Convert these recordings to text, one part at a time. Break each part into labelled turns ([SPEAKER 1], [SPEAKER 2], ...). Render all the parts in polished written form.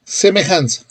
[SPEAKER 1] Semejanza.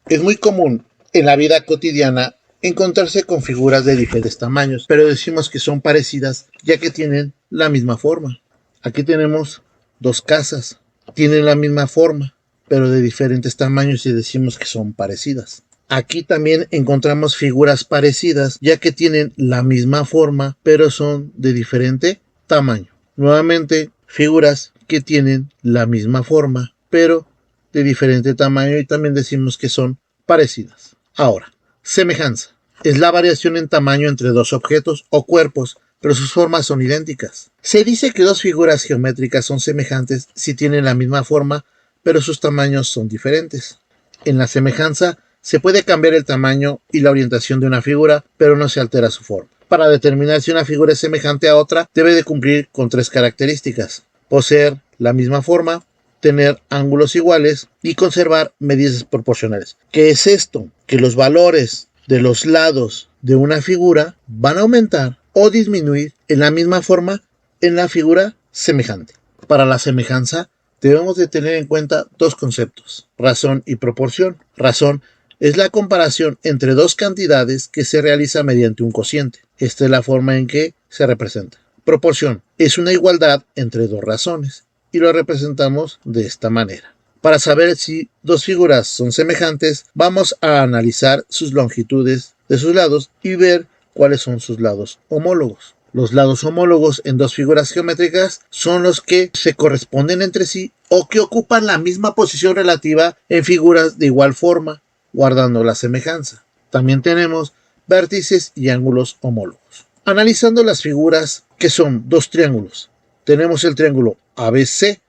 [SPEAKER 1] Es muy común en la vida cotidiana encontrarse con figuras de diferentes tamaños, pero decimos que son parecidas ya que tienen la misma forma. Aquí tenemos dos casas, tienen la misma forma, pero de diferentes tamaños y decimos que son parecidas. Aquí también encontramos figuras parecidas ya que tienen la misma forma, pero son de diferente tamaño. Nuevamente, figuras que tienen la misma forma, pero de diferente tamaño y también decimos que son parecidas. Ahora, semejanza. Es la variación en tamaño entre dos objetos o cuerpos, pero sus formas son idénticas. Se dice que dos figuras geométricas son semejantes si tienen la misma forma, pero sus tamaños son diferentes. En la semejanza, se puede cambiar el tamaño y la orientación de una figura, pero no se altera su forma. Para determinar si una figura es semejante a otra, debe de cumplir con tres características: poseer la misma forma, tener ángulos iguales y conservar medidas proporcionales. ¿Qué es esto? Que los valores de los lados de una figura van a aumentar o disminuir en la misma forma en la figura semejante. Para la semejanza debemos de tener en cuenta dos conceptos: razón y proporción. Razón es la comparación entre dos cantidades que se realiza mediante un cociente. Esta es la forma en que se representa. Proporción es una igualdad entre dos razones y lo representamos de esta manera. Para saber si dos figuras son semejantes, vamos a analizar sus longitudes de sus lados y ver cuáles son sus lados homólogos. Los lados homólogos en dos figuras geométricas son los que se corresponden entre sí o que ocupan la misma posición relativa en figuras de igual forma, guardando la semejanza. También tenemos vértices y ángulos homólogos. Analizando las figuras, que son dos triángulos, tenemos el triángulo ABC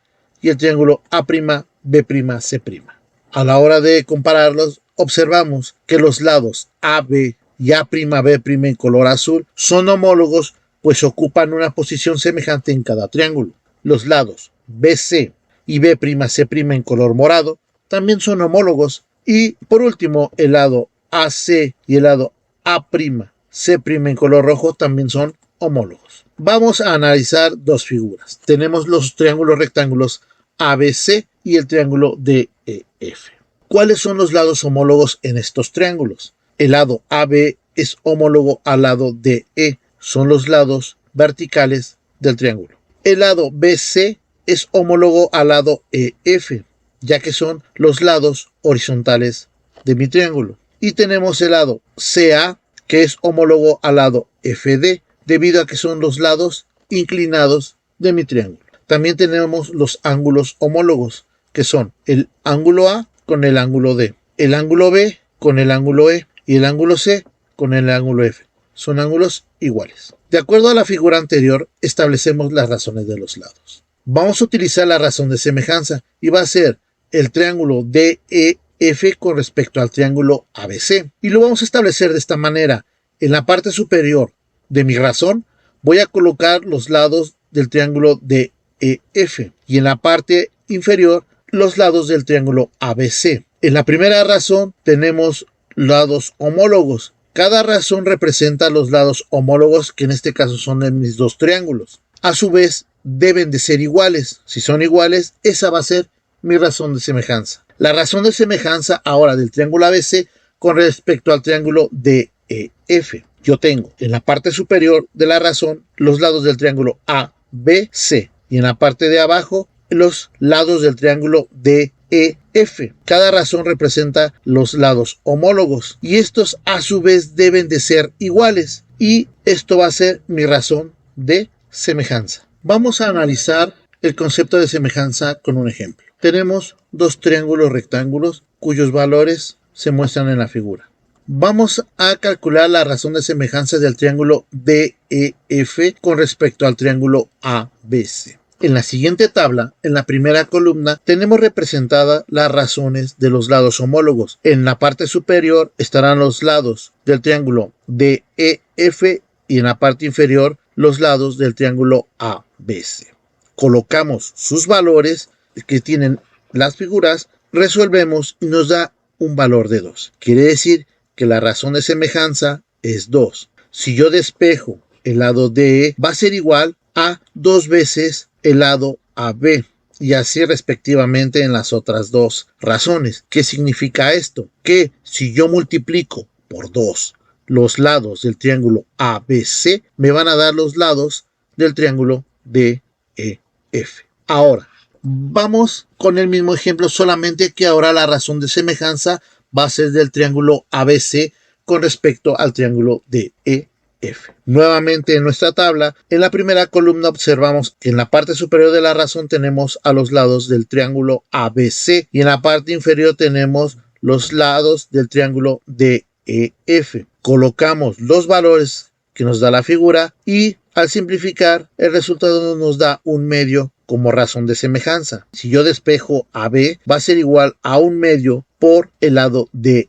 [SPEAKER 1] y el triángulo A'B'C'. A la hora de compararlos, observamos que los lados AB y A'B' en color azul son homólogos, pues ocupan una posición semejante en cada triángulo. Los lados BC y B'C' en color morado también son homólogos. Y por último, el lado AC y el lado A'C' en color rojo también son homólogos. Vamos a analizar dos figuras. Tenemos los triángulos rectángulos ABC y el triángulo DEF. ¿Cuáles son los lados homólogos en estos triángulos? El lado AB es homólogo al lado DE. Son los lados verticales del triángulo. El lado BC es homólogo al lado EF, ya que son los lados horizontales de mi triángulo. Y tenemos el lado CA, que es homólogo al lado FD, debido a que son los lados inclinados de mi triángulo. También tenemos los ángulos homólogos, que son el ángulo A con el ángulo D, el ángulo B con el ángulo E y el ángulo C con el ángulo F. Son ángulos iguales. De acuerdo a la figura anterior, establecemos las razones de los lados. Vamos a utilizar la razón de semejanza y va a ser el triángulo DEF con respecto al triángulo ABC. Y lo vamos a establecer de esta manera. En la parte superior de mi razón voy a colocar los lados del triángulo DEF y en la parte inferior los lados del triángulo ABC. En la primera razón tenemos lados homólogos. Cada razón representa los lados homólogos, que en este caso son de mis dos triángulos. A su vez, deben de ser iguales. Si son iguales, esa va a ser mi razón de semejanza. La razón de semejanza ahora del triángulo ABC con respecto al triángulo DEF. Yo tengo en la parte superior de la razón los lados del triángulo ABC y en la parte de abajo los lados del triángulo DEF. Cada razón representa los lados homólogos y estos a su vez deben de ser iguales y esto va a ser mi razón de semejanza. Vamos a analizar el concepto de semejanza con un ejemplo. Tenemos dos triángulos rectángulos cuyos valores se muestran en la figura. Vamos a calcular la razón de semejanza del triángulo DEF con respecto al triángulo ABC. En la siguiente tabla, en la primera columna, tenemos representadas las razones de los lados homólogos. En la parte superior estarán los lados del triángulo DEF y en la parte inferior los lados del triángulo ABC. Colocamos sus valores que tienen las figuras, resolvemos y nos da un valor de 2. Quiere decir que la razón de semejanza es 2. Si yo despejo el lado DE, va a ser igual a 2 veces el lado AB y así respectivamente en las otras dos razones. ¿Qué significa esto? Que si yo multiplico por 2 los lados del triángulo ABC, me van a dar los lados del triángulo DEF. Ahora, vamos con el mismo ejemplo, solamente que ahora la razón de semejanza va a ser del triángulo ABC con respecto al triángulo DEF. Nuevamente en nuestra tabla, en la primera columna observamos que en la parte superior de la razón tenemos a los lados del triángulo ABC y en la parte inferior tenemos los lados del triángulo DEF. Colocamos los valores que nos da la figura y al simplificar el resultado nos da 1/2 como razón de semejanza. Si yo despejo AB va a ser igual a 1/2 por el lado DE.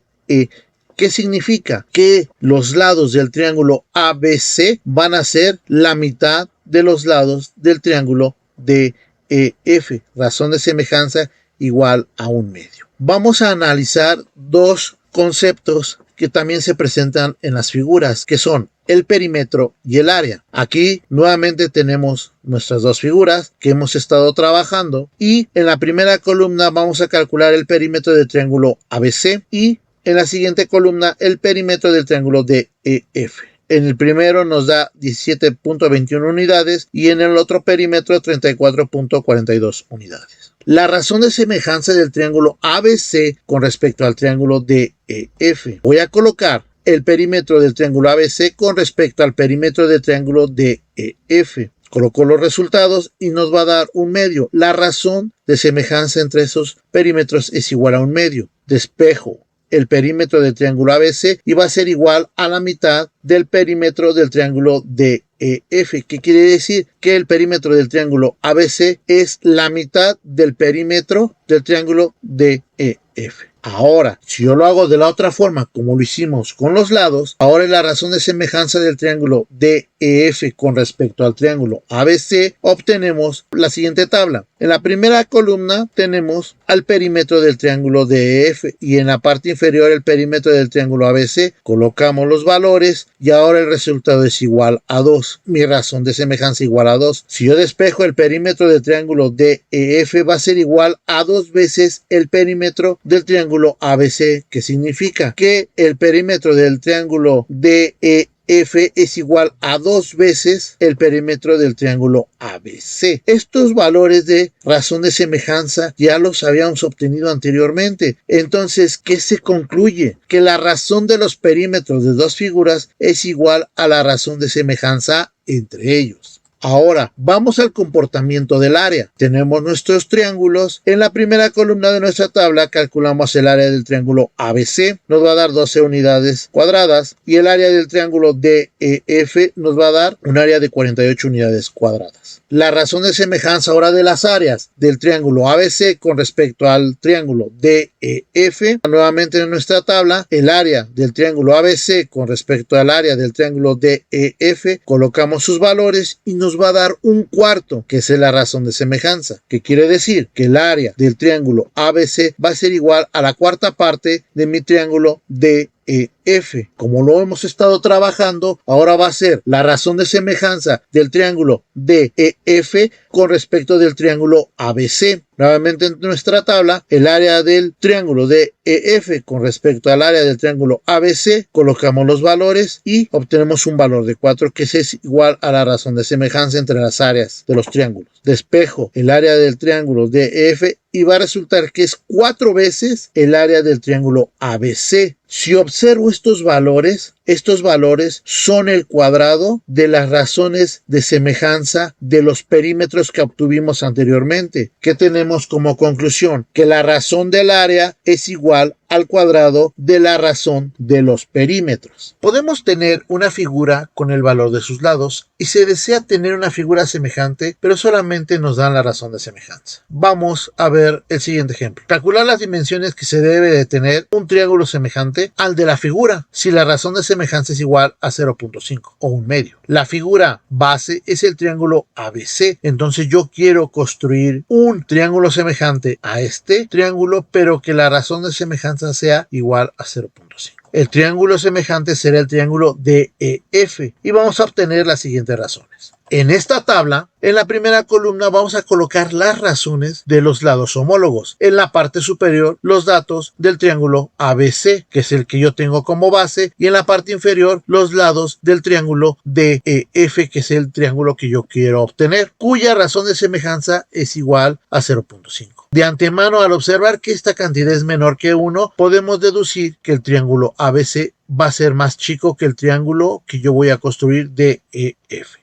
[SPEAKER 1] ¿Qué significa? Que los lados del triángulo ABC van a ser la mitad de los lados del triángulo DEF. Razón de semejanza igual a 1/2. Vamos a analizar dos conceptos que también se presentan en las figuras, que son el perímetro y el área. Aquí nuevamente tenemos nuestras dos figuras que hemos estado trabajando y en la primera columna vamos a calcular el perímetro del triángulo ABC y en la siguiente columna el perímetro del triángulo DEF. En el primero nos da 17.21 unidades y en el otro perímetro 34.42 unidades. La razón de semejanza del triángulo ABC con respecto al triángulo DEF. Voy a colocar el perímetro del triángulo ABC con respecto al perímetro del triángulo DEF. Coloco los resultados y nos va a dar 1/2. La razón de semejanza entre esos perímetros es igual a 1/2. Despejo el perímetro del triángulo ABC y va a ser igual a la mitad del perímetro del triángulo DEF. ¿Qué quiere decir? Que el perímetro del triángulo ABC es la mitad del perímetro del triángulo DEF. Ahora, si yo lo hago de la otra forma, como lo hicimos con los lados, ahora en la razón de semejanza del triángulo DEF con respecto al triángulo ABC, obtenemos la siguiente tabla. En la primera columna tenemos al perímetro del triángulo DEF y en la parte inferior el perímetro del triángulo ABC. Colocamos los valores y ahora el resultado es igual a 2. Mi razón de semejanza igual a 2. Si yo despejo el perímetro del triángulo DEF va a ser igual a 2 veces el perímetro del triángulo ABC, que significa que el perímetro del triángulo DEF es igual a 2 veces el perímetro del triángulo ABC. Estos valores de razón de semejanza ya los habíamos obtenido anteriormente. Entonces, ¿qué se concluye? Que la razón de los perímetros de dos figuras es igual a la razón de semejanza entre ellos. Ahora, vamos al comportamiento del área. Tenemos nuestros triángulos. En la primera columna de nuestra tabla calculamos el área del triángulo ABC. Nos va a dar 12 unidades cuadradas. Y el área del triángulo DEF nos va a dar un área de 48 unidades cuadradas. La razón de semejanza ahora de las áreas del triángulo ABC con respecto al triángulo DEF. Nuevamente en nuestra tabla, el área del triángulo ABC con respecto al área del triángulo DEF. Colocamos sus valores y nos va a dar 1/4, que es la razón de semejanza, que quiere decir que el área del triángulo ABC va a ser igual a la cuarta parte de mi triángulo DEF. Como lo hemos estado trabajando, ahora va a ser la razón de semejanza del triángulo DEF con respecto del triángulo ABC. Nuevamente en nuestra tabla, el área del triángulo DEF con respecto al área del triángulo ABC, colocamos los valores y obtenemos un valor de 4, que es igual a la razón de semejanza entre las áreas de los triángulos. Despejo el área del triángulo DEF y va a resultar que es 4 veces el área del triángulo ABC. Si observo estos valores son el cuadrado de las razones de semejanza de los perímetros que obtuvimos anteriormente. ¿Qué tenemos como conclusión? Que la razón del área es igual al cuadrado de la razón de los perímetros. Podemos tener una figura con el valor de sus lados y se desea tener una figura semejante, pero solamente nos dan la razón de semejanza. Vamos a ver el siguiente ejemplo. Calcular las dimensiones que se debe de tener un triángulo semejante al de la figura, si la razón de semejanza es igual a 0.5 o 1/2. La figura base es el triángulo ABC, entonces yo quiero construir un triángulo semejante a este triángulo, pero que la razón de semejanza sea igual a 0.5. El triángulo semejante será el triángulo DEF y vamos a obtener las siguientes razones. En esta tabla, en la primera columna vamos a colocar las razones de los lados homólogos. En la parte superior, los datos del triángulo ABC, que es el que yo tengo como base, y en la parte inferior, los lados del triángulo DEF, que es el triángulo que yo quiero obtener, cuya razón de semejanza es igual a 0.5. De antemano, al observar que esta cantidad es menor que 1, podemos deducir que el triángulo ABC va a ser más chico que el triángulo que yo voy a construir DEF.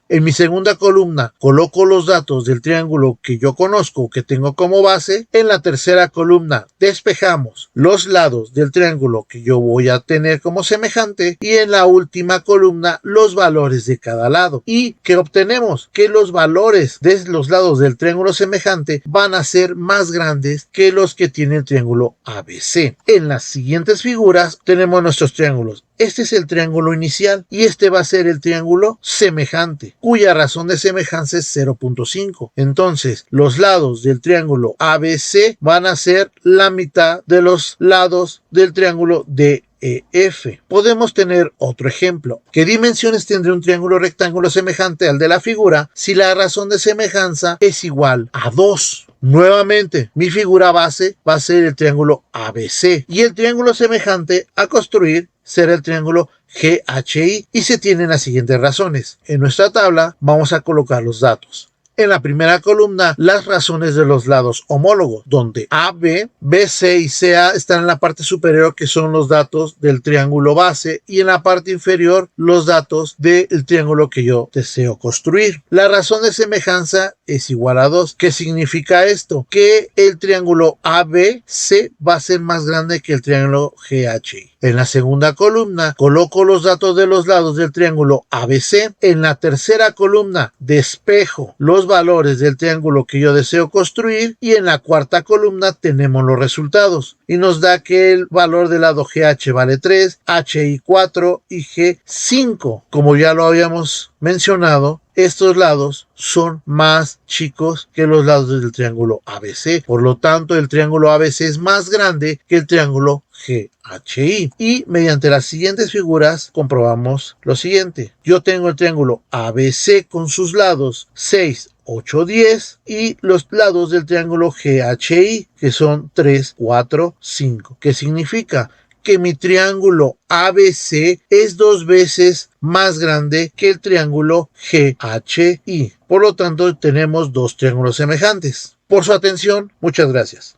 [SPEAKER 1] En mi segunda columna coloco los datos del triángulo que yo conozco, que tengo como base. En la tercera columna despejamos los lados del triángulo que yo voy a tener como semejante y en la última columna los valores de cada lado. ¿Y qué obtenemos? Que los valores de los lados del triángulo semejante van a ser más grandes que los que tiene el triángulo ABC. En las siguientes figuras tenemos nuestros triángulos. Este es el triángulo inicial y este va a ser el triángulo semejante, cuya razón de semejanza es 0.5. Entonces, los lados del triángulo ABC van a ser la mitad de los lados del triángulo DEF. Podemos tener otro ejemplo. ¿Qué dimensiones tendrá un triángulo rectángulo semejante al de la figura si la razón de semejanza es igual a 2? Nuevamente, mi figura base va a ser el triángulo ABC y el triángulo semejante a construir será el triángulo GHI y se tienen las siguientes razones. En nuestra tabla vamos a colocar los datos. En la primera columna, las razones de los lados homólogos, donde AB, BC y CA están en la parte superior, que son los datos del triángulo base, y en la parte inferior, los datos del triángulo que yo deseo construir. La razón de semejanza es igual a 2. ¿Qué significa esto? Que el triángulo ABC va a ser más grande que el triángulo GHI. En la segunda columna coloco los datos de los lados del triángulo ABC. En la tercera columna despejo los valores del triángulo que yo deseo construir y en la cuarta columna tenemos los resultados y nos da que el valor del lado GH vale 3, HI 4 y G 5. Como ya lo habíamos mencionado, estos lados son más chicos que los lados del triángulo ABC. Por lo tanto, el triángulo ABC es más grande que el triángulo GHI. Y mediante las siguientes figuras comprobamos lo siguiente. Yo tengo el triángulo ABC con sus lados 6, 8, 10 y los lados del triángulo GHI que son 3, 4, 5. ¿Qué significa? Que mi triángulo ABC es 2 veces más grande que el triángulo GHI. Por lo tanto, tenemos 2 triángulos semejantes. Por su atención, muchas gracias.